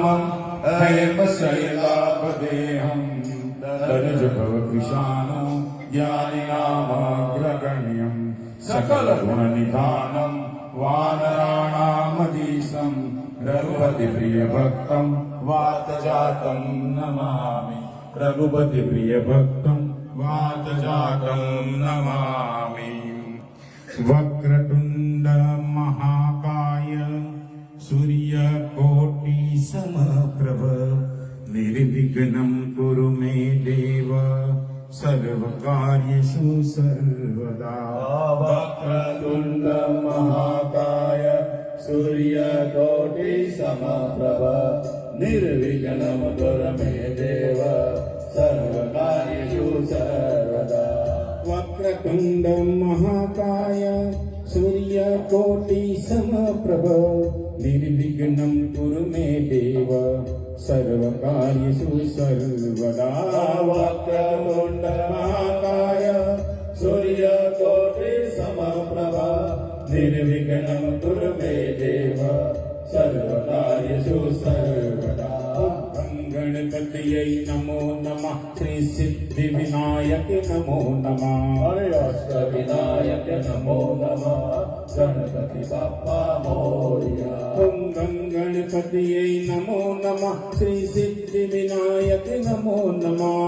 रामं हेमशैलापदेहं तनुजभवकृशानो ज्ञानिनामग्रगण्यं सकलगुणनिधानं वानराणामधीशं रघुपतिप्रियभक्तं वातजातं नमामि रघुपतिप्रियभक्तं वातजातं नमामि। वक्रतुण्ड महाकाय सूर्यकोटि समप्रभ निर्विघ्नं कुरु मे देव सर्वकार्येषु सर्वदा। वक्रतुण्ड महाकाय सूर्यकोटि समप्रभ निर्विघ्नं कुरु मे देव सर्वकार्येषु सर्वदा। वक्रतुण्ड महाकाय सूर्यकोटि समप्रभ निर्विघ्नं कुरु मे देव सर्वकार्येषु सर्वदा। वक्रतुण्ड महाकाय सूर्यकोटि समप्रभ निर्विघ्नं कुरु मे देव सर्वकार्येषु सर्वदा। गणपतये नमो नमः श्री सिद्धि विनायक नमो नमः अष्टविनायक नमो नमः गणपति बाप्पा मोरया। ओम गणपतये नमो नमः श्री सिद्धि विनायक नमो नमः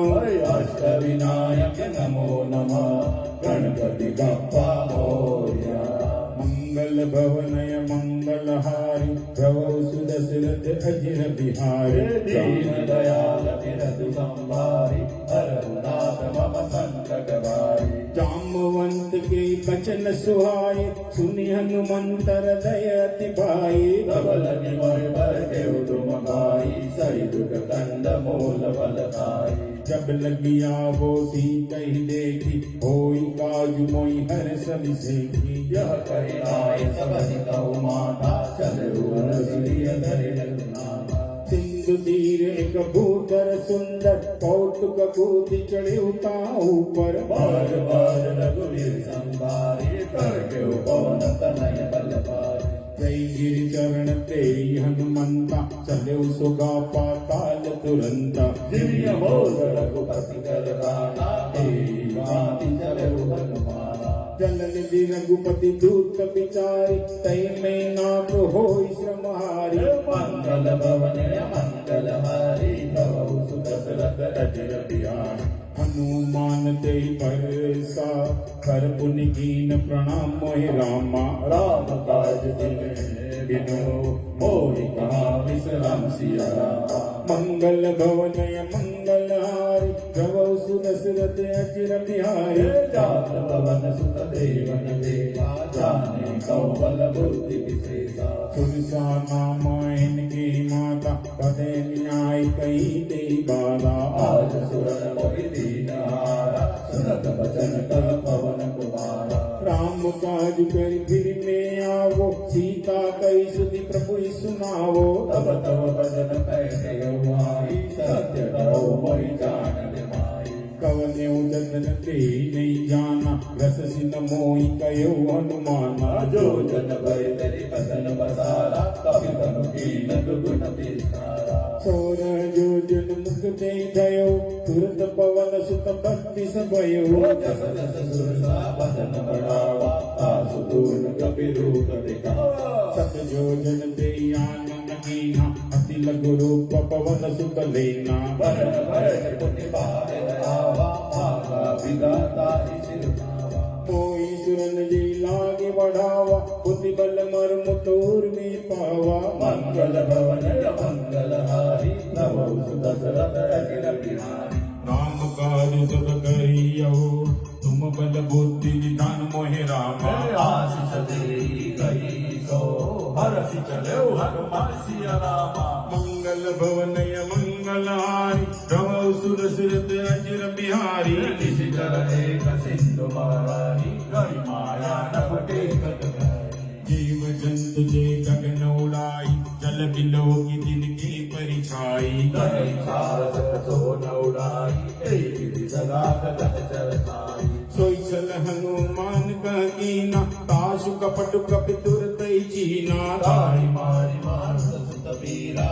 अष्टविनायक नमो नमः गणपति बाप्पा मोरया। मंगल भवनय मंगलहारी प्रभो सुदशरथ अजिर बिहारी दीन दयाल विरतु संभारी हरनाथ मम संकट भारी। जामवंत के बचन सुहाए सुनि हनुमंतर दयति भाई धवल निमय पर देव तुम भाई सही दुख कंद मूल बल खाई। जब लगिया वो सीता ही देखी होई काज मोई हर सब सेखी। यह करिनाय सब हितौ माता चले रसिय धरि रघुनाथा। सिंधु तीर एक भूधर सुंदर कौतुक कूति चढ़े उता ऊपर बार बार रघुवीर संभारी कर के पवन तनय बल पारी। जय गिर चरण ते हनुमंता चले सुगा पाताल तुरंता। दिव्य बोध रघुपति कर राणा तेरी भांति चले हनुमाना। जल निधि रघुपति दूत विचारी तय में नाथ होई श्रमहारी। मंगल भवन मंगल हारी प्रभु सुदशरथ अजिर बिहारी। हनुमान ते परसा कर पुनि कीन प्रणाम मोहि रामा। राम काज बिनु मोहि कहा विश्राम सिया रामा। मंगल भवनय मंगलहारी प्रभु सुदशरथ अजिर बिहारी। जात पवन सुत देवन देवा जाने कौबल बुद्धि विशेषा। सुरसा नाम इनकी माता पदे न्याय कही दे बाला। आज सुरन मोहि दीनहारा सुनत बचन कर पवन कुमारा। राम काज कर फिर में आवो सीता कई सुधि प्रभु सुनावो। तब तब भजन कहते आई सत्य करो मोहि जान माई। कवने उदन ते नहीं जाना रस सिन मोहि कयो हनुमाना। जो जन भय तेरी बदन बसारा कभी तनु कीन दुगुण विस्तारा। सोर जो जन मुख ते भयो तुरत पवन सुत भक्ति सबयो। जस जस सुरसा भजन बढ़ावा आसु दून कपि रूप दिखावा। सत जो जन ते आनंद कीना अति लघु रूप पवन सुत लेना। भजन भय पुण्य पावे आवा आगा विदाता सिरनावा। कोई सुरन जी लागे बढ़ावा बुद्धि बल मर्म तोर में पावा। मंगल भवन मंगल हारी प्रभु सुदशरथ अजिर बिहारी। राम काज सब करियो तुम बल बुद्धि निधान मोहि रामा। आशीष देई गई सो हरसि चले हनुमान सिया रामा। मंगल भवनय मंगलहारी प्रभु सुदशरथ अजिर बिहारी। निशिचर एक सिंधु महारानी गई माया न फटे जीव जंतु जे गगन उड़ाई जल बिलो की दिन की परिछाई। गई सारस सो न उड़ाई तेरी सदा गगन चरताई। सोई चल हनुमान का कीना ताशु कपट कपितुर तई चीना। तारी मारी मार सुत पीरा